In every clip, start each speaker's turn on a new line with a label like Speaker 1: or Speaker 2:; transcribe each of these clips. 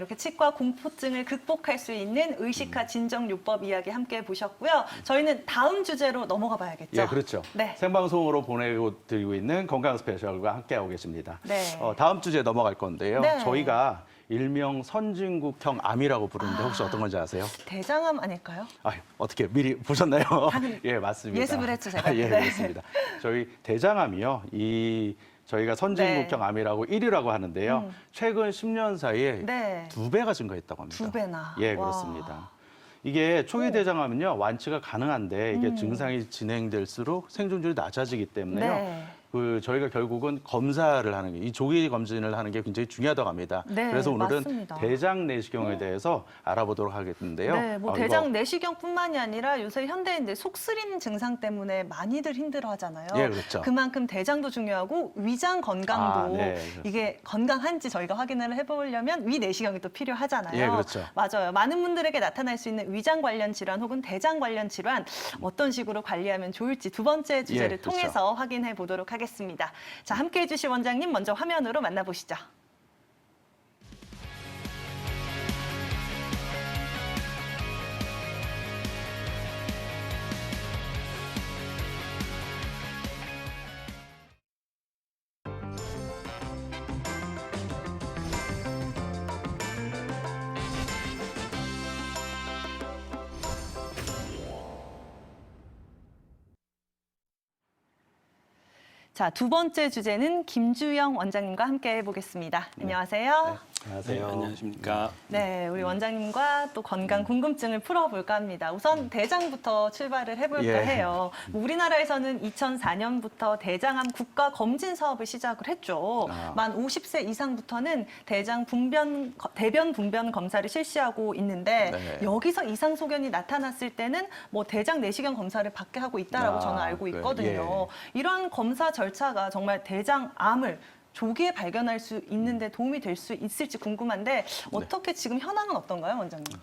Speaker 1: 이렇게 치과 공포증을 극복할 수 있는 의식화 진정요법 이야기 함께 보셨고요. 저희는 다음 주제로 넘어가 봐야겠죠.
Speaker 2: 예, 그렇죠.
Speaker 1: 네.
Speaker 2: 생방송으로 보내드리고 있는 건강 스페셜과 함께하고 계십니다.
Speaker 1: 네.
Speaker 2: 다음 주제 넘어갈 건데요.
Speaker 1: 네.
Speaker 2: 저희가 일명 선진국형 암이라고 부르는데 혹시 어떤 건지 아세요?
Speaker 1: 대장암 아닐까요?
Speaker 2: 어떻게 미리 보셨나요?
Speaker 1: 당연히
Speaker 2: 예, 맞습니다.
Speaker 1: 예습을 했죠, 제가.
Speaker 2: 예,
Speaker 1: 네.
Speaker 2: 그렇습니다. 저희 대장암이요. 저희가 선진국형
Speaker 1: 네.
Speaker 2: 암이라고 1위라고 하는데요. 최근 10년 사이에
Speaker 1: 네.
Speaker 2: 2배가 증가했다고 합니다.
Speaker 1: 2배나.
Speaker 2: 예,
Speaker 1: 와.
Speaker 2: 그렇습니다. 이게 초기 대장암은요, 완치가 가능한데 이게 증상이 진행될수록 생존율이 낮아지기 때문에요.
Speaker 1: 네.
Speaker 2: 저희가 결국은 검사를 하는 게, 이 조기 검진을 하는 게 굉장히 중요하다고 합니다.
Speaker 1: 네,
Speaker 2: 그래서 오늘은
Speaker 1: 맞습니다.
Speaker 2: 대장 내시경에 대해서 알아보도록 하겠는데요.
Speaker 1: 네, 뭐 대장 내시경뿐만이 아니라 요새 현대인들 속쓰림 증상 때문에 많이들 힘들어하잖아요.
Speaker 2: 예, 그렇죠.
Speaker 1: 그만큼 대장도 중요하고 위장 건강도
Speaker 2: 네, 그렇습니다.
Speaker 1: 이게 건강한지 저희가 확인을 해보려면 위 내시경이 또 필요하잖아요.
Speaker 2: 예, 그렇죠.
Speaker 1: 맞아요. 많은 분들에게 나타날 수 있는 위장 관련 질환 혹은 대장 관련 질환 어떤 식으로 관리하면 좋을지 두 번째 주제를
Speaker 2: 예, 그렇죠.
Speaker 1: 통해서 확인해 보도록 하겠습니다. 자, 함께해 주실 원장님 먼저 화면으로 만나보시죠. 자, 두 번째 주제는 김주영 원장님과 함께 해보겠습니다. 안녕하세요.
Speaker 2: 안녕하세요.
Speaker 3: 네, 안녕하십니까.
Speaker 1: 네, 우리 원장님과 또 건강 궁금증을 풀어볼까 합니다. 우선 대장부터 출발을 해볼까
Speaker 2: 예.
Speaker 1: 해요. 뭐 우리나라에서는 2004년부터 대장암 국가 검진 사업을 시작을 했죠. 만 50세 이상부터는 대변 분변 검사를 실시하고 있는데
Speaker 2: 네.
Speaker 1: 여기서 이상 소견이 나타났을 때는 뭐 대장 내시경 검사를 받게 하고 있다라고 저는 알고
Speaker 2: 그래요?
Speaker 1: 있거든요. 이런 검사 절차가 정말 대장암을 조기에 발견할 수 있는데 도움이 될 수 있을지 궁금한데 어떻게 지금 현황은 어떤가요, 원장님?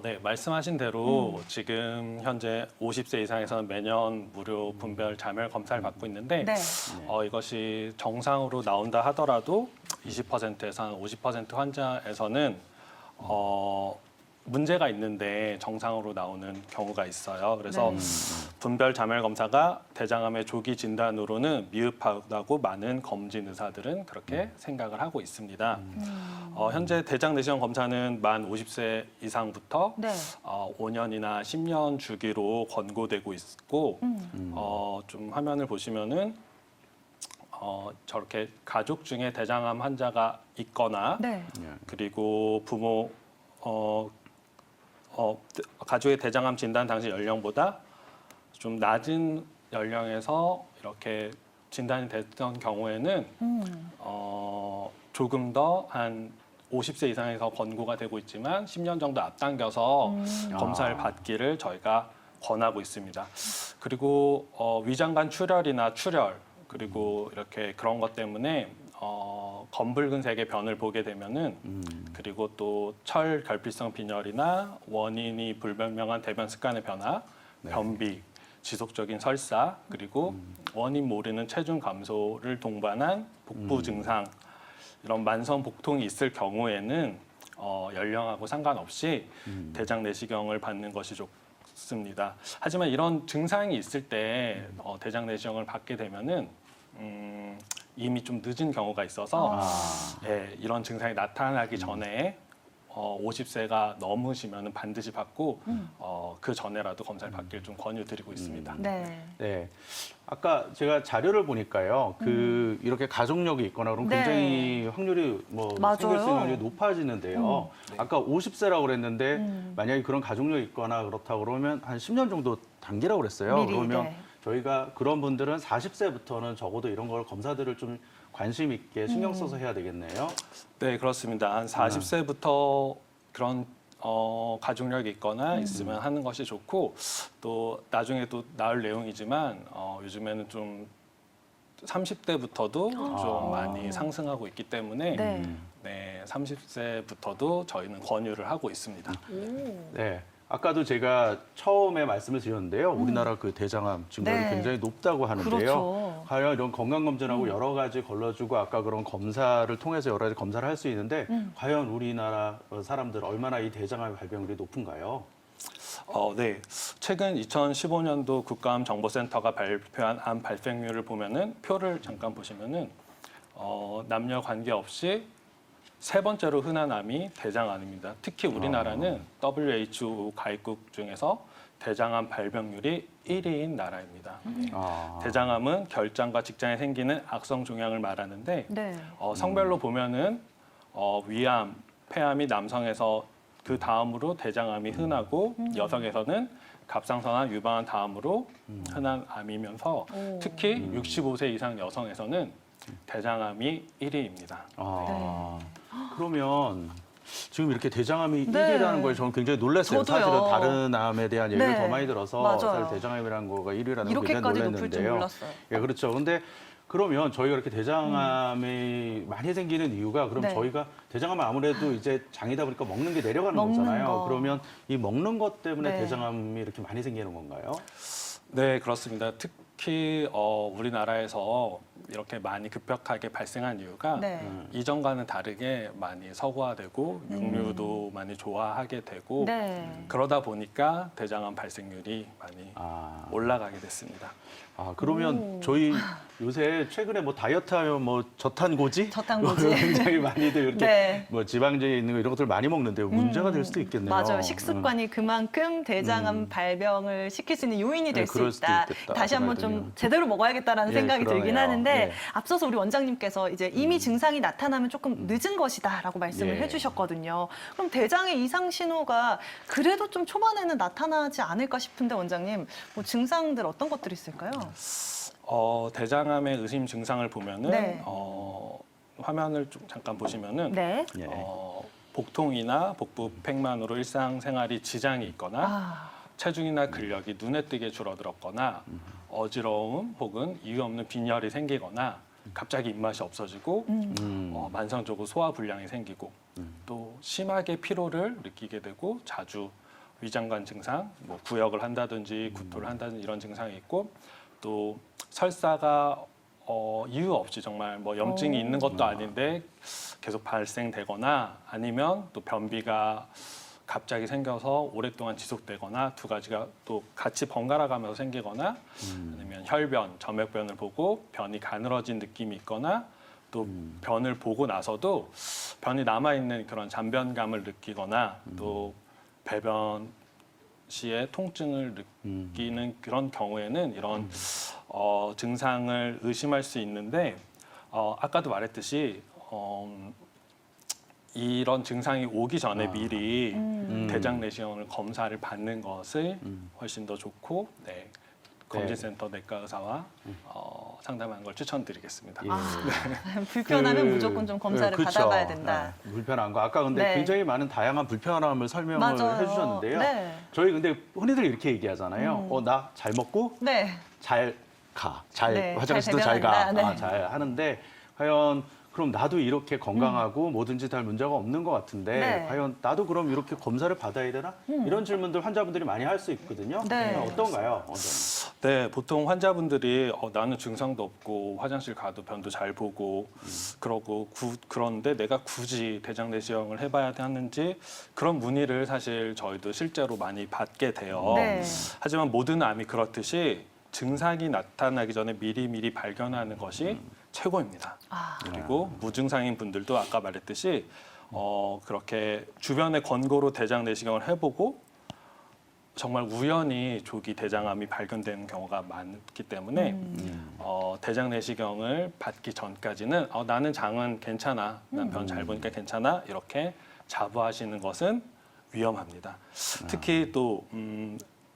Speaker 3: 네, 말씀하신 대로 지금 현재 50세 이상에서는 매년 무료 분별 자멸 검사를 받고 있는데
Speaker 1: 네.
Speaker 3: 이것이 정상으로 나온다 하더라도 20%에서 한 50% 환자에서는 문제가 있는데 정상으로 나오는 경우가 있어요. 그래서 분별 자멸 검사가 대장암의 조기 진단으로는 미흡하다고 많은 검진 의사들은 그렇게 생각을 하고 있습니다. 현재 대장 내시경 검사는 만 50세 이상부터
Speaker 1: 네.
Speaker 3: 5년이나 10년 주기로 권고되고 있고 좀 화면을 보시면은 저렇게 가족 중에 대장암 환자가 있거나
Speaker 1: 네.
Speaker 3: 그리고 부모 가족의 대장암 진단 당시 연령보다 좀 낮은 연령에서 이렇게 진단이 됐던 경우에는 조금 더 한 50세 이상에서 권고가 되고 있지만 10년 정도 앞당겨서 검사를 받기를 저희가 권하고 있습니다. 그리고 위장관 출혈이나 출혈 그리고 이렇게 그런 것 때문에 검붉은색의 변을 보게 되면은 그리고 또 철 결핍성 빈혈이나 원인이 불분명한 대변 습관의 변화, 변비, 지속적인 설사 그리고 원인 모르는 체중 감소를 동반한 복부 증상 이런 만성 복통이 있을 경우에는 연령하고 상관없이 대장 내시경을 받는 것이 좋습니다. 하지만 이런 증상이 있을 때 대장 내시경을 받게 되면은 이미 좀 늦은 경우가 있어서 이런 증상이 나타나기 전에 50세가 넘으시면 반드시 받고 그 전에라도 검사를 받기를 좀 권유드리고 있습니다.
Speaker 1: 네.
Speaker 2: 네. 아까 제가 자료를 보니까요. 이렇게 가족력이 있거나 그럼
Speaker 1: 네.
Speaker 2: 굉장히 확률이
Speaker 1: 맞아요.
Speaker 2: 생길 수 있는 확률이 높아지는데요. 아까 50세라고 그랬는데 만약에 그런 가족력이 있거나 그렇다고 그러면 한 10년 정도 단기라고 그랬어요.
Speaker 1: 미리,
Speaker 2: 그러면
Speaker 1: 네.
Speaker 2: 저희가 그런 분들은 40세부터는 적어도 이런 걸 검사들을 좀 관심 있게 신경 써서 해야 되겠네요.
Speaker 3: 네, 그렇습니다. 한 40세부터 그런 가족력이 있거나 있으면 하는 것이 좋고 또 나중에 또 나을 내용이지만 요즘에는 좀 30대부터도 좀 많이 상승하고 있기 때문에
Speaker 1: 네.
Speaker 3: 네, 30세부터도 저희는 권유를 하고 있습니다.
Speaker 2: 네. 아까도 제가 처음에 말씀을 드렸는데요. 우리나라 그 대장암 증가율이
Speaker 1: 네.
Speaker 2: 굉장히 높다고 하는데요.
Speaker 1: 그렇죠.
Speaker 2: 과연 이런 건강검진하고 여러 가지 걸러주고 아까 그런 검사를 통해서 여러 가지 검사를 할 수 있는데 과연 우리나라 사람들 얼마나 이 대장암 발병률이 높은가요?
Speaker 3: 네. 최근 2015년도 국가암정보센터가 발표한 암 발생률을 보면은 표를 잠깐 보시면은 남녀 관계없이 세 번째로 흔한 암이 대장암입니다. 특히 우리나라는 WHO 가입국 중에서 대장암 발병률이 1위인 나라입니다. 네. 대장암은 결장과 직장에 생기는 악성 종양을 말하는데
Speaker 1: 네.
Speaker 3: 성별로 보면은 위암, 폐암이 남성에서 그 다음으로 대장암이 흔하고 여성에서는 갑상선암, 유방암 다음으로 흔한 암이면서 특히 65세 이상 여성에서는 대장암이 1위입니다.
Speaker 2: 그러면 지금 이렇게 대장암이
Speaker 1: 네.
Speaker 2: 1위라는 거에 저는 굉장히 놀랐어요.
Speaker 1: 저도요.
Speaker 2: 사실은 다른 암에 대한 얘기를
Speaker 1: 네.
Speaker 2: 더 많이 들어서
Speaker 1: 맞아요.
Speaker 2: 사실 대장암이라는 거가 1위라는 거 굉장히
Speaker 1: 이렇게까지 높을 줄
Speaker 2: 놀랐는데요.
Speaker 1: 몰랐어요.
Speaker 2: 예, 그렇죠. 근데 그러면 저희가 이렇게 대장암이 많이 생기는 이유가 그럼
Speaker 1: 네.
Speaker 2: 저희가 대장암은 아무래도 이제 장이다 보니까 먹는 게 내려가는
Speaker 1: 먹는
Speaker 2: 거잖아요.
Speaker 1: 거.
Speaker 2: 그러면 이 먹는 것 때문에
Speaker 1: 네.
Speaker 2: 대장암이 이렇게 많이 생기는 건가요?
Speaker 3: 네, 그렇습니다. 특히 우리나라에서 이렇게 많이 급격하게 발생한 이유가
Speaker 1: 네.
Speaker 3: 이전과는 다르게 많이 서구화되고 육류도 많이 좋아하게 되고
Speaker 1: 네.
Speaker 3: 그러다 보니까 대장암 발생률이 많이 올라가게 됐습니다.
Speaker 2: 그러면 저희 요새 최근에 뭐 다이어트 하면 뭐 저탄고지?
Speaker 1: 저탄고지.
Speaker 2: 굉장히 많이들 이렇게
Speaker 1: 네.
Speaker 2: 뭐 지방제에 있는 거 이런 것들 많이 먹는데요. 문제가 될 수도 있겠네요.
Speaker 1: 맞아요. 식습관이 그만큼 대장암 발병을 시킬 수 있는 요인이 될
Speaker 2: 네,
Speaker 1: 수
Speaker 2: 그럴 수도
Speaker 1: 있다.
Speaker 2: 있겠다,
Speaker 1: 다시 한번
Speaker 2: 그
Speaker 1: 좀
Speaker 2: 말들이요.
Speaker 1: 제대로 먹어야겠다라는
Speaker 2: 예,
Speaker 1: 생각이 들긴
Speaker 2: 그러네요.
Speaker 1: 하는데
Speaker 2: 예.
Speaker 1: 앞서서 우리 원장님께서 이제 이미 증상이 나타나면 조금 늦은 것이다라고 말씀을
Speaker 2: 예.
Speaker 1: 해주셨거든요. 그럼 대장의 이상 신호가 그래도 좀 초반에는 나타나지 않을까 싶은데 원장님 뭐 증상들 어떤 것들이 있을까요?
Speaker 3: 대장암의 의심 증상을 보면은
Speaker 1: 네.
Speaker 3: 화면을 좀 잠깐 보시면은
Speaker 1: 네.
Speaker 2: 예.
Speaker 3: 복통이나 복부 팽만으로 일상생활이 지장이 있거나 체중이나 근력이 눈에 띄게 줄어들었거나 어지러움 혹은 이유 없는 빈혈이 생기거나 갑자기 입맛이 없어지고 만성적으로 소화 불량이 생기고 또 심하게 피로를 느끼게 되고 자주 위장관 증상, 뭐 구역을 한다든지 구토를 한다든지 이런 증상이 있고 또 설사가 이유 없이 정말 뭐 염증이 있는 것도 아닌데 계속 발생되거나 아니면 또 변비가 갑자기 생겨서 오랫동안 지속되거나 두 가지가 또 같이 번갈아 가면서 생기거나 아니면 혈변, 점액변을 보고 변이 가늘어진 느낌이 있거나 또 변을 보고 나서도 변이 남아있는 그런 잔변감을 느끼거나 또 배변 시에 통증을 느끼는 그런 경우에는 이런 증상을 의심할 수 있는데 아까도 말했듯이 이런 증상이 오기 전에 미리 대장 내시경을 검사를 받는 것을 훨씬 더 좋고 검진센터 내과 의사와 상담하는 걸 추천드리겠습니다.
Speaker 1: 불편하면 무조건 좀 검사를
Speaker 2: 그쵸.
Speaker 1: 받아봐야 된다.
Speaker 2: 불편한 거. 아까 근데
Speaker 1: 네.
Speaker 2: 굉장히 많은 다양한 불편함을 설명을
Speaker 1: 맞아요.
Speaker 2: 해주셨는데요.
Speaker 1: 네.
Speaker 2: 저희 근데 흔히들 이렇게 얘기하잖아요. 나 잘 먹고
Speaker 1: 네.
Speaker 2: 잘 가.
Speaker 1: 네,
Speaker 2: 화장실도
Speaker 1: 잘
Speaker 2: 잘 가.
Speaker 1: 배변한다. 네.
Speaker 2: 잘 하는데 과연 그럼 나도 이렇게 건강하고 뭐든지 다 문제가 없는 것 같은데
Speaker 1: 네.
Speaker 2: 과연 나도 그럼 이렇게 검사를 받아야 되나? 이런 질문들 환자분들이 많이 할 수 있거든요.
Speaker 1: 네.
Speaker 2: 어떤가요?
Speaker 3: 네, 보통 환자분들이 나는 증상도 없고 화장실 가도 변도 잘 보고 그러고 그런데 내가 굳이 대장 내시경을 해봐야 하는지 그런 문의를 사실 저희도 실제로 많이 받게 돼요.
Speaker 1: 네.
Speaker 3: 하지만 모든 암이 그렇듯이 증상이 나타나기 전에 미리미리 발견하는 것이 최고입니다. 그리고 무증상인 분들도 아까 말했듯이 그렇게 주변의 권고로 대장 내시경을 해보고 정말 우연히 조기 대장암이 발견되는 경우가 많기 때문에 대장 내시경을 받기 전까지는 나는 장은 괜찮아, 난 변 잘 보니까 괜찮아 이렇게 자부하시는 것은 위험합니다. 특히 또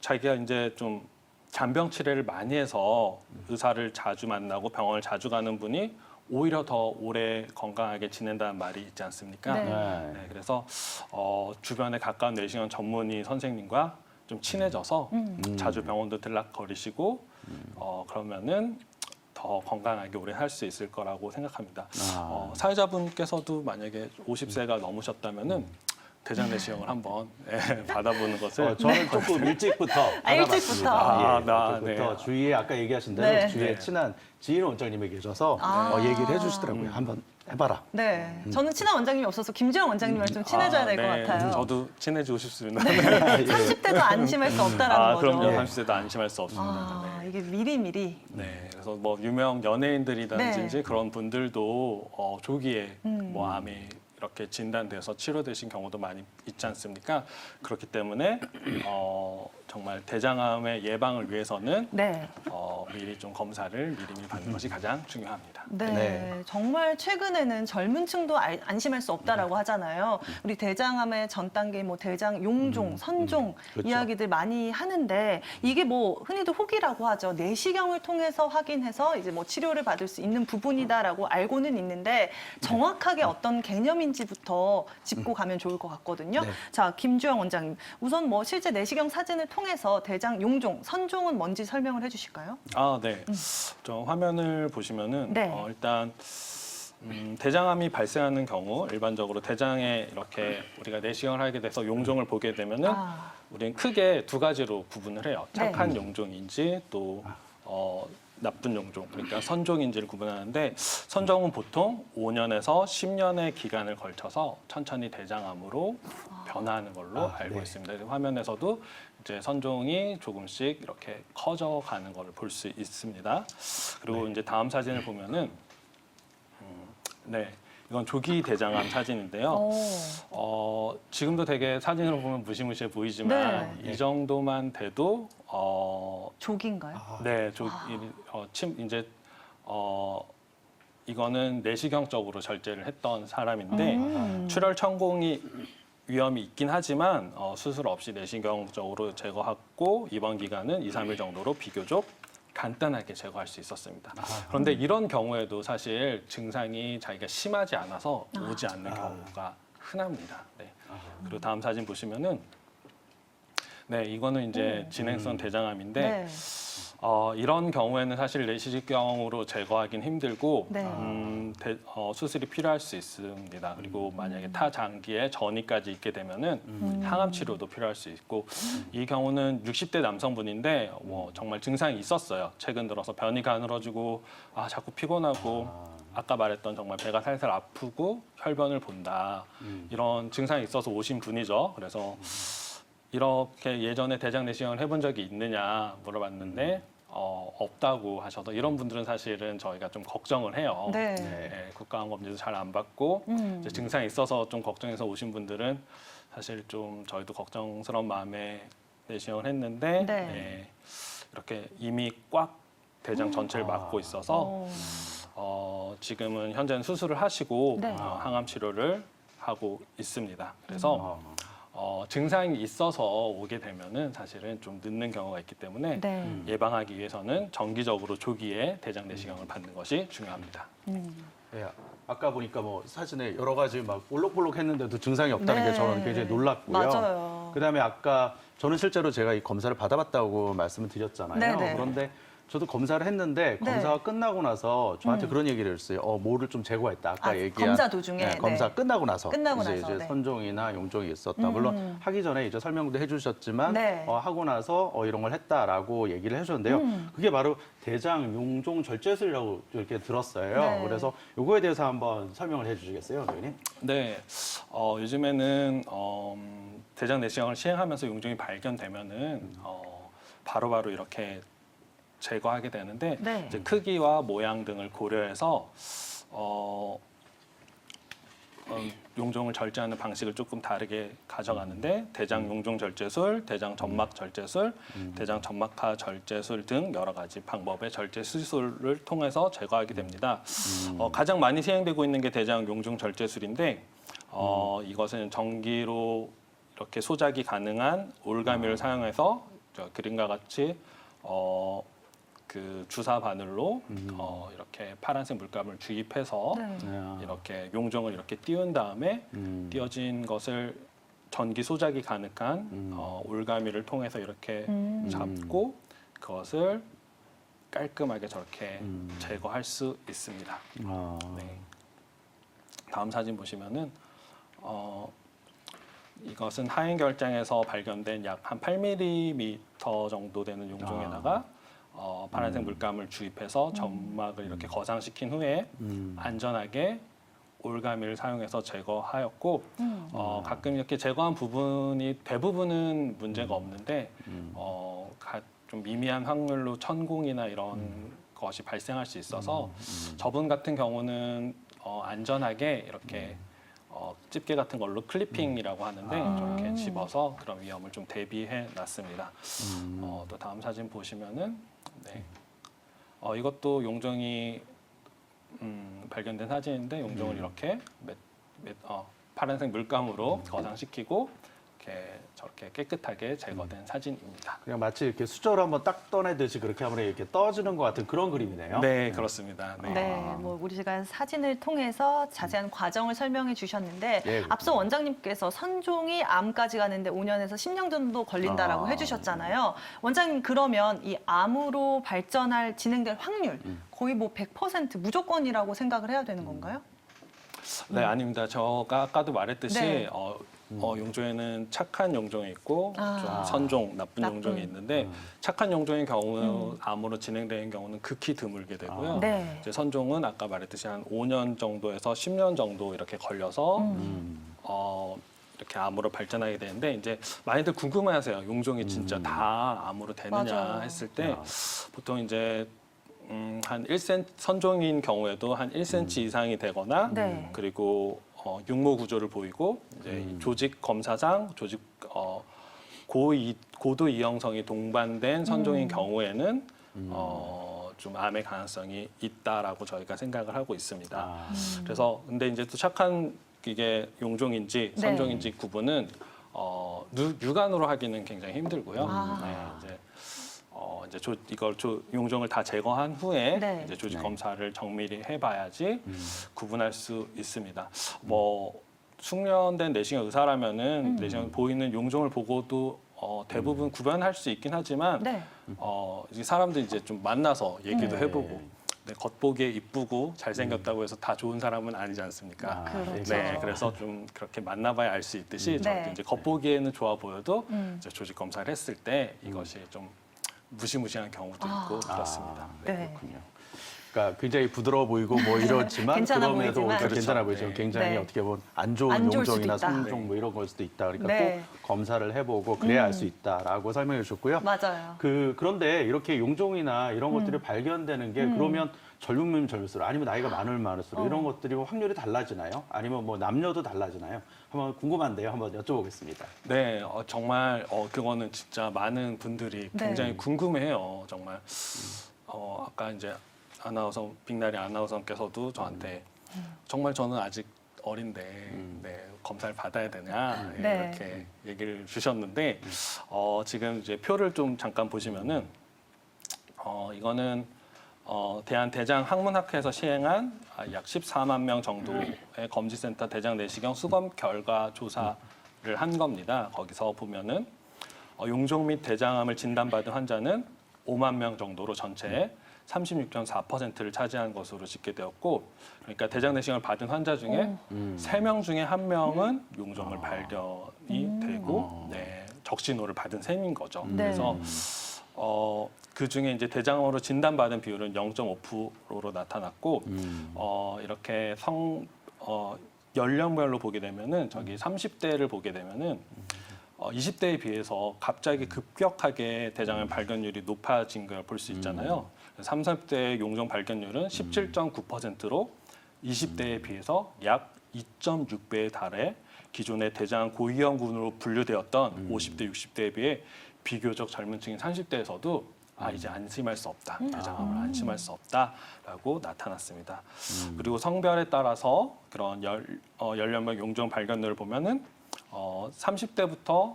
Speaker 3: 자기가 이제 좀 잔병 치레를 많이 해서 의사를 자주 만나고 병원을 자주 가는 분이 오히려 더 오래 건강하게 지낸다는 말이 있지 않습니까?
Speaker 1: 네.
Speaker 3: 네, 그래서 주변에 가까운 내시경 전문의 선생님과 좀 친해져서 자주 병원도 들락거리시고 그러면은 더 건강하게 오래 할 수 있을 거라고 생각합니다. 사회자분께서도 만약에 50세가 넘으셨다면은 대장 내시경을 한번 받아보는 것을
Speaker 2: 저는 조금 일찍부터
Speaker 1: 일찍부터.
Speaker 3: 아,
Speaker 2: 일찍부터
Speaker 3: 네.
Speaker 2: 주위에 아까 얘기하신 대로
Speaker 1: 네.
Speaker 2: 주위에
Speaker 3: 네.
Speaker 2: 친한 지인 원장님이 계셔서 얘기를 해주시더라고요. 한번 해봐라.
Speaker 1: 네, 저는 친한 원장님이 없어서 김주영 원장님이랑 좀 친해져야 될 것
Speaker 3: 네.
Speaker 1: 같아요.
Speaker 3: 저도 친해지고 싶습니다.
Speaker 1: 30대도 안심할 수 없다라는 거죠.
Speaker 3: 그럼요.
Speaker 2: 네.
Speaker 3: 30대도 안심할 수 없습니다.
Speaker 1: 아,
Speaker 3: 네.
Speaker 1: 이게 미리미리.
Speaker 3: 네, 그래서 뭐 유명 연예인들이라든지
Speaker 1: 네.
Speaker 3: 그런 분들도 조기에 뭐 암이 이렇게 진단돼서 치료되신 경우도 많이 있지 않습니까? 그렇기 때문에 정말 대장암의 예방을 위해서는
Speaker 1: 네.
Speaker 3: 미리 좀 검사를 미리미리 받는 것이 가장 중요합니다.
Speaker 1: 네,
Speaker 2: 네. 정말
Speaker 1: 최근에는 젊은 층도 안심할 수 없다라고 하잖아요. 우리 대장암의 전 단계 뭐 대장 용종, 선종
Speaker 2: 그렇죠.
Speaker 1: 이야기들 많이 하는데 이게 뭐 흔히도 혹이라고 하죠. 내시경을 통해서 확인해서 이제 뭐 치료를 받을 수 있는 부분이다라고 알고는 있는데 정확하게 어떤 개념인지부터 짚고 가면 좋을 것 같거든요.
Speaker 2: 네.
Speaker 1: 자, 김주영 원장님, 우선 뭐 실제 내시경 사진을 통해서 대장 용종, 선종은 뭔지 설명을 해주실까요?
Speaker 3: 아, 네. 저 화면을 보시면은
Speaker 1: 네.
Speaker 3: 일단 대장암이 발생하는 경우 일반적으로 대장에 이렇게 우리가 내시경을 하게 돼서 용종을 보게 되면은
Speaker 1: 아.
Speaker 3: 우리는 크게 두 가지로 구분을 해요.
Speaker 1: 네.
Speaker 3: 착한 용종인지 또 나쁜 용종, 그러니까 선종인지를 구분하는데 선종은 보통 5년에서 10년의 기간을 걸쳐서 천천히 대장암으로 변화하는 걸로 알고
Speaker 2: 네.
Speaker 3: 있습니다. 화면에서도 이제 선종이 조금씩 이렇게 커져가는 걸 볼 수 있습니다. 그리고 이제 다음 사진을 보면은 네, 이건 조기 대장암 사진인데요. 지금도 되게 사진으로 보면 무시무시해 보이지만
Speaker 1: 네.
Speaker 3: 이 정도만 돼도
Speaker 1: 족인가요?
Speaker 3: 네, 이제 이거는 내시경적으로 절제를 했던 사람인데 출혈 천공이 위험이 있긴 하지만 수술 없이 내시경적으로 제거하고 입원 기간은 2, 3일 정도로 비교적 간단하게 제거할 수 있었습니다. 그런데 이런 경우에도 사실 증상이 자기가 심하지 않아서 오지 않는 경우가 흔합니다. 네. 그리고 다음 사진 보시면은 네, 이거는 이제 진행성 대장암인데
Speaker 1: 네.
Speaker 3: 이런 경우에는 사실 내시경으로 제거하기는 힘들고
Speaker 1: 네.
Speaker 3: 수술이 필요할 수 있습니다. 그리고 만약에 타장기에 전이까지 있게 되면은 항암 치료도 필요할 수 있고 이 경우는 60대 남성분인데 정말 증상이 있었어요. 최근 들어서 변이 가늘어지고 자꾸 피곤하고 아까 말했던 정말 배가 살살 아프고 혈변을 본다 이런 증상이 있어서 오신 분이죠. 그래서 이렇게 예전에 대장 내시경을 해본 적이 있느냐 물어봤는데 없다고 하셔서 이런 분들은 사실은 저희가 좀 걱정을 해요.
Speaker 1: 네.
Speaker 3: 네, 국가암 검진도 잘 안 받고 이제 증상이 있어서 좀 걱정해서 오신 분들은 사실 좀 저희도 걱정스러운 마음에 내시경을 했는데
Speaker 1: 네.
Speaker 3: 네, 이렇게 이미 꽉 대장 전체를 막고 있어서 지금은 현재는 수술을 하시고
Speaker 1: 네.
Speaker 3: 항암 치료를 하고 있습니다. 그래서 증상이 있어서 오게 되면은 사실은 좀 늦는 경우가 있기 때문에
Speaker 1: 네.
Speaker 3: 예방하기 위해서는 정기적으로 조기에 대장 내시경을 받는 것이 중요합니다.
Speaker 2: 네, 아까 보니까 뭐 사진에 여러 가지 막 볼록볼록했는데도 증상이 없다는
Speaker 1: 네.
Speaker 2: 게 저는 굉장히 놀랐고요.
Speaker 1: 맞아요.
Speaker 2: 그다음에 아까 저는 실제로 제가 이 검사를 받아봤다고 말씀을 드렸잖아요.
Speaker 1: 네네.
Speaker 2: 그런데 저도 검사를 했는데
Speaker 1: 네.
Speaker 2: 검사가 끝나고 나서 저한테 그런 얘기를 했어요. 뭐를 좀 제거했다. 아까 얘기한
Speaker 1: 검사 도중에?
Speaker 2: 네, 검사
Speaker 1: 네.
Speaker 2: 끝나고 나서
Speaker 1: 끝나고
Speaker 2: 이제,
Speaker 1: 나서, 네.
Speaker 2: 선종이나 용종이 있었다. 물론 하기 전에 이제 설명도 해주셨지만
Speaker 1: 네.
Speaker 2: 하고 나서 이런 걸 했다라고 얘기를 해주셨는데요. 그게 바로 대장 용종 절제술이라고 이렇게 들었어요.
Speaker 1: 네.
Speaker 2: 그래서 요거에 대해서 한번 설명을 해주시겠어요, 교수님?
Speaker 3: 네, 요즘에는 대장 내시경을 시행하면서 용종이 발견되면은 바로바로 이렇게 제거하게 되는데
Speaker 1: 네.
Speaker 3: 이제 크기와 모양 등을 고려해서 용종을 절제하는 방식을 조금 다르게 가져가는데 대장 용종 절제술, 대장 점막 절제술, 대장 점막하 절제술 등 여러 가지 방법의 절제 수술을 통해서 제거하게 됩니다. 가장 많이 시행되고 있는 게 대장 용종 절제술인데 이것은 전기로 이렇게 소작이 가능한 올가미를 사용해서 그림과 같이 그 주사 바늘로 이렇게 파란색 물감을 주입해서
Speaker 1: 네.
Speaker 3: 이렇게 용종을 이렇게 띄운 다음에 띄어진 것을 전기 소작이 가능한 올가미를 통해서 이렇게 잡고 그것을 깔끔하게 저렇게 제거할 수 있습니다. 네. 다음 사진 보시면은 이것은 하행결장에서 발견된 약 한 8mm 정도 되는 용종에다가 파란색 물감을 주입해서 점막을 이렇게 거상시킨 후에 안전하게 올가미를 사용해서 제거하였고 가끔 이렇게 제거한 부분이 대부분은 문제가 없는데 좀 미미한 확률로 천공이나 이런 것이 발생할 수 있어서 저분 같은 경우는 안전하게 이렇게 집게 같은 걸로 클리핑이라고 하는데 저렇게 집어서 그런 위험을 좀 대비해 놨습니다. 또 다음 사진 보시면은 네. 이것도 용종이 발견된 사진인데 용종을 이렇게 파란색 물감으로 거상시키고 이렇게 저렇게 깨끗하게 제거된 사진입니다.
Speaker 2: 그냥 마치 이렇게 수저로 한번 딱 떠내듯이 그렇게 하면 이렇게 떠지는 것 같은 그런 그림이네요.
Speaker 3: 네, 그렇습니다. 네.
Speaker 1: 네, 뭐 우리가 사진을 통해서 자세한 과정을 설명해 주셨는데
Speaker 2: 예,
Speaker 1: 앞서 원장님께서 선종이 암까지 가는데 5년에서 10년 정도 걸린다라고 해주셨잖아요. 원장님 그러면 이 암으로 발전할 진행될 확률 거의 뭐 100% 무조건이라고 생각을 해야 되는 건가요?
Speaker 3: 네, 아닙니다. 제가 아까도 말했듯이
Speaker 1: 네.
Speaker 3: 용종에는 착한 용종이 있고 좀 선종, 나쁜 용종이 있는데 착한 용종의 경우 암으로 진행되는 경우는 극히 드물게 되고요.
Speaker 1: 네.
Speaker 3: 이제 선종은 아까 말했듯이 한 5년 정도에서 10년 정도 이렇게 걸려서 이렇게 암으로 발전하게 되는데 이제 많이들 궁금해하세요. 용종이 진짜 다 암으로 되느냐
Speaker 1: 맞아요.
Speaker 3: 했을 때 보통 이제 한 1cm 선종인 경우에도 한 1cm 이상이 되거나
Speaker 1: 네.
Speaker 3: 그리고 육모 구조를 보이고 이제 조직 검사상 조직 고도 이형성이 동반된 선종인 경우에는 좀 암의 가능성이 있다라고 저희가 생각을 하고 있습니다. 그래서 근데 이제 또 착한 이게 용종인지
Speaker 1: 네.
Speaker 3: 선종인지 구분은 육안으로 하기는 굉장히 힘들고요. 네, 이제 이걸 용종을 다 제거한 후에
Speaker 1: 네.
Speaker 3: 이제 조직 검사를 정밀히 해봐야지 구분할 수 있습니다. 뭐 숙련된 내시경 의사라면은 내시경 보이는 용종을 보고도 대부분 구별할 수 있긴 하지만
Speaker 1: 네.
Speaker 3: 이제 사람들이 이제 좀 만나서 얘기도
Speaker 2: 네.
Speaker 3: 해보고 겉보기에 이쁘고 잘생겼다고 해서 다 좋은 사람은 아니지 않습니까?
Speaker 1: 그렇죠.
Speaker 3: 네, 그래서 좀 그렇게 만나봐야 알 수 있듯이 저도 이제 겉보기에는 좋아 보여도 이제 조직 검사를 했을 때 이것이 좀 무시무시한 경우도 있고 그렇습니다.
Speaker 1: 네.
Speaker 2: 그렇군요. 그러니까 굉장히 부드러워 보이고 뭐 이렇지만
Speaker 1: 괜찮아
Speaker 2: 그럼에도
Speaker 1: 보이지만.
Speaker 2: 그렇죠. 괜찮아 보이죠.
Speaker 3: 네.
Speaker 2: 굉장히
Speaker 1: 네.
Speaker 2: 어떻게 보면 안 좋은
Speaker 1: 안 좋을 수도
Speaker 2: 용종이나
Speaker 1: 있다.
Speaker 2: 성종 뭐 이런 걸 수도 있다. 그러니까
Speaker 1: 네.
Speaker 2: 꼭 검사를 해보고 그래야 알 수 있다라고 설명해 주셨고요.
Speaker 1: 맞아요.
Speaker 2: 그런데 이렇게 용종이나 이런 것들이 발견되는 게 그러면 젊으면 젊을수록 아니면 나이가 많으면 많을수록 이런 것들이 뭐 확률이 달라지나요? 아니면 뭐 남녀도 달라지나요? 한번 궁금한데요. 한번 여쭤보겠습니다.
Speaker 3: 네, 정말 그거는 진짜 많은 분들이
Speaker 1: 네.
Speaker 3: 굉장히 궁금해해요. 정말 아까 이제 빅나리 아나운서께서도 저한테 정말 저는 아직 어린데 네, 검사를 받아야 되냐
Speaker 1: 네.
Speaker 3: 이렇게 얘기를 주셨는데 지금 이제 표를 좀 잠깐 보시면은 이거는 대한대장학문학회에서 시행한 약 14만 명 정도의 검지센터 대장 내시경 수검 결과 조사를 한 겁니다. 거기서 보면은 용종 및 대장암을 진단받은 환자는 5만 명 정도로 전체의 36.4%를 차지한 것으로 집계되었고, 그러니까 대장 내시경을 받은 환자 중에 3명 중에 1명은 용종을 발견이 되고 적신호를 받은 셈인 거죠.
Speaker 1: 네.
Speaker 3: 그래서 그 중에 이제 대장암으로 진단받은 비율은 0.5%로 나타났고 이렇게 연령별로 보게 되면은 저기 30대를 보게 되면은 20대에 비해서 갑자기 급격하게 대장암 발견율이 높아진 걸 볼 수 있잖아요. 30대 용종 발견율은 17.9%로 20대에 비해서 약 2.6배에 달해 기존의 대장암 고위험군으로 분류되었던 50대, 60대에 비해 비교적 젊은 층인 30대에서도 이제 안심할 수 없다. 대장암을 안심할 수 없다라고 나타났습니다. 그리고 성별에 따라서 그런 연령별 용종 발견율을 보면은 30대부터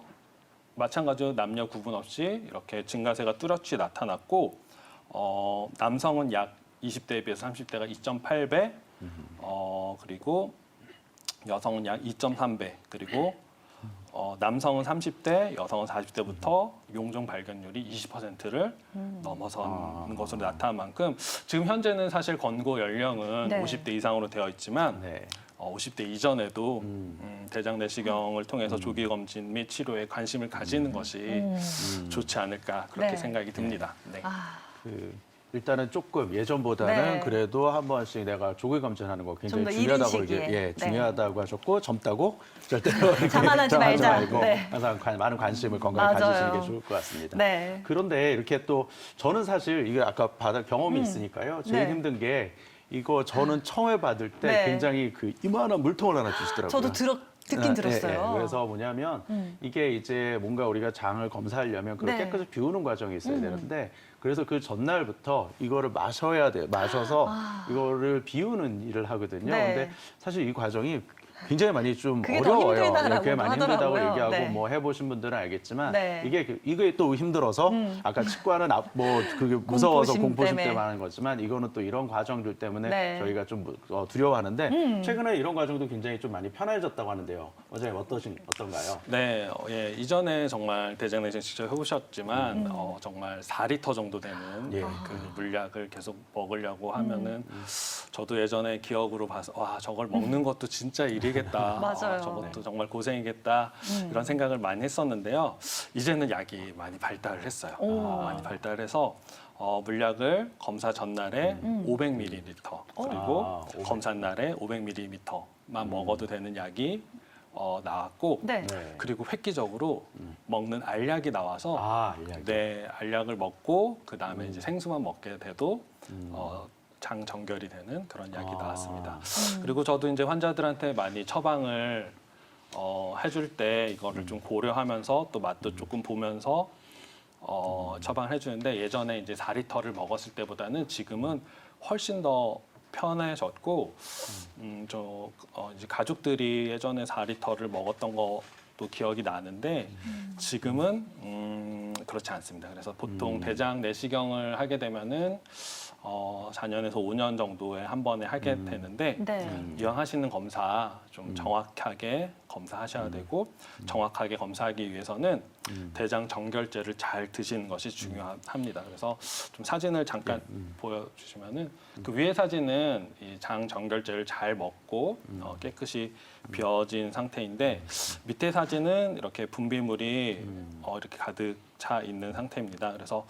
Speaker 3: 마찬가지로 남녀 구분 없이 이렇게 증가세가 뚜렷이 나타났고 남성은 약 20대에 비해서 30대가 2.8배, 그리고 여성은 약 2.3배, 그리고 남성은 30대, 여성은 40대부터 용종 발견율이 20%를 넘어선 것으로 나타난 만큼 지금 현재는 사실 권고 연령은
Speaker 1: 네.
Speaker 3: 50대 이상으로 되어 있지만
Speaker 2: 네.
Speaker 3: 50대 이전에도 대장 내시경을 통해서
Speaker 1: 음.
Speaker 3: 조기 검진 및 치료에 관심을 가지는 것이 좋지 않을까 그렇게
Speaker 1: 네.
Speaker 3: 생각이 듭니다. 네.
Speaker 1: 아,
Speaker 2: 일단은 조금 예전보다는
Speaker 1: 네.
Speaker 2: 그래도 한 번씩 내가 조기 검진하는 거 굉장히
Speaker 1: 좀더
Speaker 2: 중요하다고
Speaker 1: 이른 시기에.
Speaker 2: 예,
Speaker 1: 네.
Speaker 2: 중요하다고 하셨고 젊다고 절대로 이렇게
Speaker 1: 자만하지
Speaker 2: 자만하지
Speaker 1: 말자.
Speaker 2: 말고
Speaker 1: 네.
Speaker 2: 항상 많은 관심을 건강에
Speaker 1: 맞아요.
Speaker 2: 가지시는 게 좋을 것 같습니다.
Speaker 1: 네.
Speaker 2: 그런데 이렇게 또 저는 사실 이게 아까 받은 경험이 있으니까요. 제일
Speaker 1: 네.
Speaker 2: 힘든 게 이거 저는 처음에 받을 때
Speaker 1: 네.
Speaker 2: 굉장히 그 이만한 물통을 하나 주시더라고요.
Speaker 1: 저도 듣긴 들었어요.
Speaker 2: 그래서 뭐냐면 이게 이제 뭔가 우리가 장을 검사하려면 그걸
Speaker 1: 네.
Speaker 2: 깨끗이 비우는 과정이 있어야 되는데 그래서 그 전날부터 이거를 마셔야 돼요. 마셔서 이거를 비우는 일을 하거든요.
Speaker 1: 네.
Speaker 2: 근데 사실 이 과정이 굉장히 많이 좀
Speaker 1: 그게 더
Speaker 2: 어려워요.
Speaker 1: 힘들다라고
Speaker 2: 그게 많이 힘들다고
Speaker 1: 하더라고요.
Speaker 2: 얘기하고
Speaker 1: 네.
Speaker 2: 뭐 해보신 분들은 알겠지만
Speaker 1: 네.
Speaker 2: 이게 또 힘들어서 아까 치과는 뭐 그게 무서워서
Speaker 1: 공포심
Speaker 2: 공포심
Speaker 1: 때문에.
Speaker 2: 때문에 하는 거지만 이거는 또 이런 과정들 때문에
Speaker 1: 네.
Speaker 2: 저희가 좀 두려워하는데 최근에 이런 과정도 굉장히 좀 많이 편해졌다고 하는데요. 원장님 어떤가요?
Speaker 3: 네, 예, 이전에 정말 대장 내시경 직접 해보셨지만 정말 4리터 정도 되는
Speaker 2: 예.
Speaker 3: 그 물약을 계속 먹으려고 하면은 저도 예전에 기억으로 봐서 와 저걸 먹는 것도 진짜 일이겠다.
Speaker 1: 맞아요.
Speaker 3: 저것도 정말 고생이겠다 이런 생각을 많이 했었는데요. 이제는 약이 많이 발달을 했어요. 많이 발달해서 물약을 검사 전날에 500ml 그리고
Speaker 2: 아, 500.
Speaker 3: 검사 날에 500ml만 먹어도 되는 약이 나왔고
Speaker 1: 네.
Speaker 2: 네.
Speaker 3: 그리고 획기적으로 먹는 알약이 나와서
Speaker 2: 알약.
Speaker 3: 네, 알약을 먹고 그 다음에 이제 생수만 먹게 돼도 장 정결이 되는 그런 약이
Speaker 2: 아.
Speaker 3: 나왔습니다. 그리고 저도 이제 환자들한테 많이 처방을 해줄 때 이거를 좀 고려하면서 또 맛도 조금 보면서 처방을 해주는데 예전에 이제 4리터를 먹었을 때보다는 지금은 훨씬 더 편해졌고 이제 가족들이 예전에 4리터를 먹었던 것도 기억이 나는데 지금은 그렇지 않습니다. 그래서 보통 대장 내시경을 하게 되면은 4년에서 5년 정도에 한 번에 하게 되는데
Speaker 1: 네.
Speaker 3: 이왕 하시는 검사 좀 정확하게 검사하셔야 되고 정확하게 검사하기 위해서는 대장 정결제를 잘 드시는 것이 중요합니다. 그래서 좀 사진을 잠깐 보여주시면은 그 위에 사진은 이 장 정결제를 잘 먹고 깨끗이 비워진 상태인데 밑에 사진은 이렇게 분비물이 이렇게 가득 차 있는 상태입니다. 그래서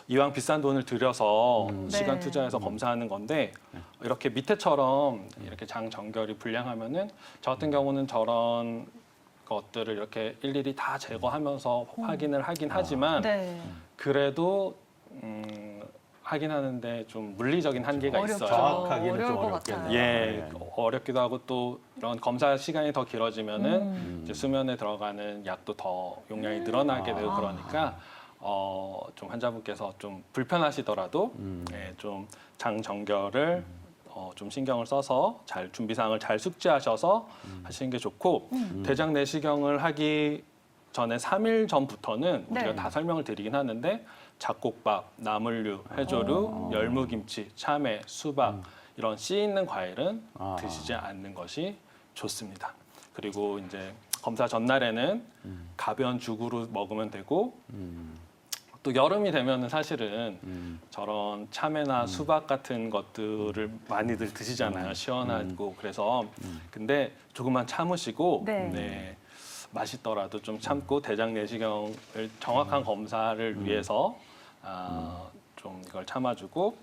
Speaker 3: 이왕 비싼 돈을 들여서 시간
Speaker 1: 네.
Speaker 3: 투자해서 검사하는 건데 이렇게 밑에처럼 이렇게 장 정결이 불량하면은 저 같은 경우는 저런 것들을 이렇게 일일이 다 제거하면서 확인을 하긴 하지만
Speaker 1: 네.
Speaker 3: 그래도 하긴 하는데 좀 물리적인 한계가
Speaker 1: 어렵죠.
Speaker 3: 있어요.
Speaker 2: 정확하기는
Speaker 1: 어려울
Speaker 2: 좀
Speaker 1: 것
Speaker 2: 어렵겠네요.
Speaker 1: 같아요.
Speaker 3: 예,
Speaker 2: 네.
Speaker 3: 어렵기도 하고 또 이런 검사 시간이 더 길어지면은 이제 수면에 들어가는 약도 더 용량이 늘어나게 되고 그러니까 좀 환자분께서 좀 불편하시더라도 예, 좀 장 정결을 좀 신경을 써서 잘 준비 사항을 잘 숙지하셔서 하시는 게 좋고 대장 내시경을 하기 전에 3일 전부터는
Speaker 1: 네.
Speaker 3: 우리가 다 설명을 드리긴 하는데 잡곡밥, 나물류, 해조류, 열무김치, 참외, 수박 이런 씨 있는 과일은 드시지 않는 것이 좋습니다. 그리고 이제 검사 전날에는 가벼운 죽으로 먹으면 되고 또 여름이 되면은 사실은 저런 참외나 수박 같은 것들을 많이들 드시잖아요. 시원하고 그래서 근데 조금만 참으시고
Speaker 1: 네.
Speaker 3: 네, 맛있더라도 좀 참고 대장 내시경을 정확한 검사를 위해서 좀 이걸 참아주고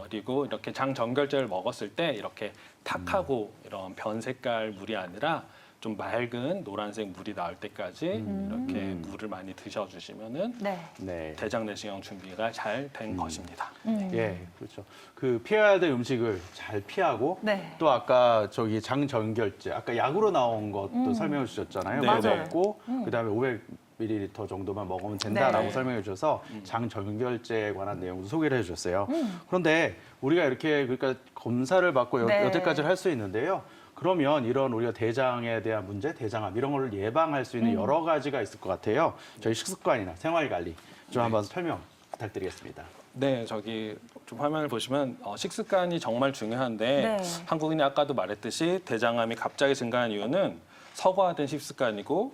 Speaker 3: 그리고 이렇게 장 정결제를 먹었을 때 이렇게 탁하고 이런 변 색깔 물이 아니라 좀 맑은 노란색 물이 나올 때까지 이렇게 물을 많이 드셔주시면은
Speaker 1: 네.
Speaker 2: 네.
Speaker 3: 대장 내시경 준비가 잘 된 것입니다.
Speaker 2: 예, 그렇죠. 그 피해야 될 음식을 잘 피하고
Speaker 1: 네.
Speaker 2: 또 아까 저기 장정결제 아까 약으로 나온 것도 설명해 주셨잖아요.
Speaker 3: 네,
Speaker 2: 그거
Speaker 3: 네.
Speaker 2: 먹고 그다음에 500ml 정도만 먹으면 된다라고
Speaker 1: 네.
Speaker 2: 설명해 주셔서 장정결제에 관한 내용도 소개를 해 주셨어요. 그런데 우리가 이렇게 그러니까 검사를 받고
Speaker 1: 네.
Speaker 2: 여태까지를 할 수 있는데요. 그러면 이런 우리가 대장에 대한 문제, 대장암 이런 걸 예방할 수 있는 여러 가지가 있을 것 같아요. 저희 식습관이나 생활관리 좀 한번 설명 부탁드리겠습니다.
Speaker 3: 네, 저기 좀 화면을 보시면 식습관이 정말 중요한데
Speaker 1: 네.
Speaker 3: 한국인이 아까도 말했듯이 대장암이 갑자기 증가한 이유는 서구화된 식습관이고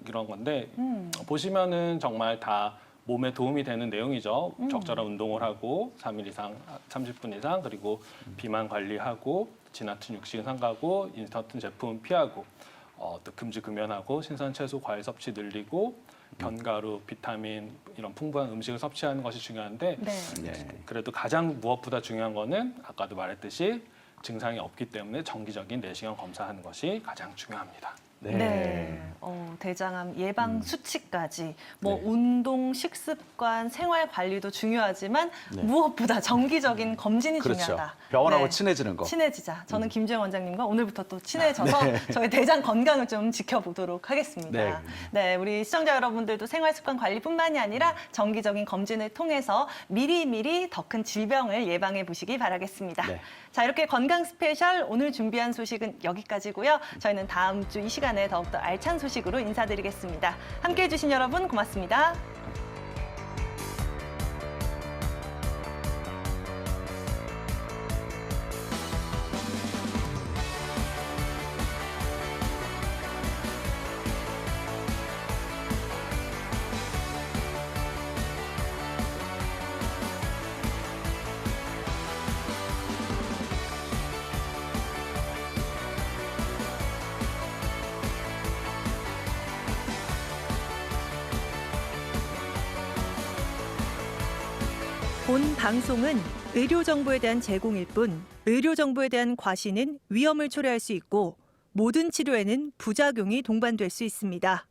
Speaker 3: 이런 건데 보시면은 정말 다 몸에 도움이 되는 내용이죠. 적절한 운동을 하고 3일 이상, 30분 이상 그리고 비만 관리하고 지나친 육식은 삼가고 인스턴트 제품 피하고 또 금지 금연하고 신선 채소 과일 섭취 늘리고 견과류, 비타민 이런 풍부한 음식을 섭취하는 것이 중요한데
Speaker 1: 네.
Speaker 2: 네.
Speaker 3: 그래도 가장 무엇보다 중요한 거는 아까도 말했듯이 증상이 없기 때문에 정기적인 내시경 검사하는 것이 가장 중요합니다.
Speaker 1: 네. 대장암 예방 수치까지 뭐
Speaker 2: 네.
Speaker 1: 운동, 식습관, 생활 관리도 중요하지만
Speaker 2: 네.
Speaker 1: 무엇보다 정기적인 검진이
Speaker 2: 그렇죠.
Speaker 1: 중요하다.
Speaker 2: 병원하고
Speaker 1: 네.
Speaker 2: 친해지는 거.
Speaker 1: 친해지자. 저는 김주영 원장님과 오늘부터 또 친해져서 저희 대장 건강을 좀 지켜보도록 하겠습니다.
Speaker 2: 네.
Speaker 1: 네, 우리 시청자 여러분들도 생활습관 관리뿐만이 아니라 정기적인 검진을 통해서 미리미리 더 큰 질병을 예방해 보시기 바라겠습니다.
Speaker 2: 네.
Speaker 1: 자, 이렇게 건강 스페셜 오늘 준비한 소식은 여기까지고요. 저희는 다음 주 이 시간에 더욱더 알찬 소식으로 인사드리겠습니다. 함께해 주신 여러분 고맙습니다. 본 방송은 의료 정보에 대한 제공일 뿐 의료 정보에 대한 과시는 위험을 초래할 수 있고 모든 치료에는 부작용이 동반될 수 있습니다.